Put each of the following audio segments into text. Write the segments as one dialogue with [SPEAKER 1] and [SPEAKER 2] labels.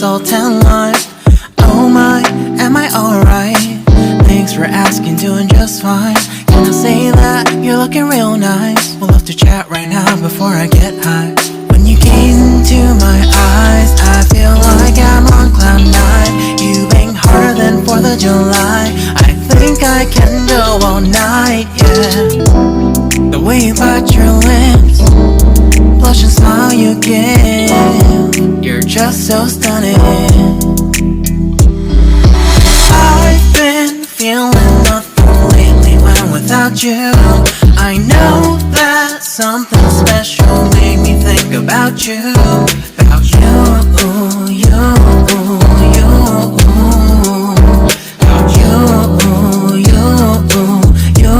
[SPEAKER 1] salt and lime. Oh my, am I alright? Thanks for asking, doing just fine. Can I say that you're looking real nice? We'll have to chat right now before I get high. When you gaze into my eyes, I feel like I'm on cloud nine. You bang harder than 4th of July. I think I can go all night, yeah. The way you bite your lips, blush and smile you give, you're just so stunning. I've been feeling nothing lately when without you. I know that something special made me think about you. About you, you, you. About you, you, you.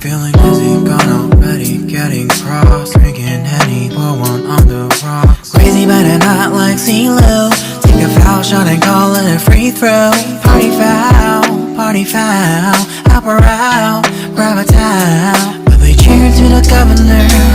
[SPEAKER 1] Feeling dizzy, gone already, getting cross. Drinking Henny, pour one on the rocks. Crazy but not like CeeLo. Take a foul shot and call it a free throw. Party foul, help her out, grab a towel. But we cheer to the governor.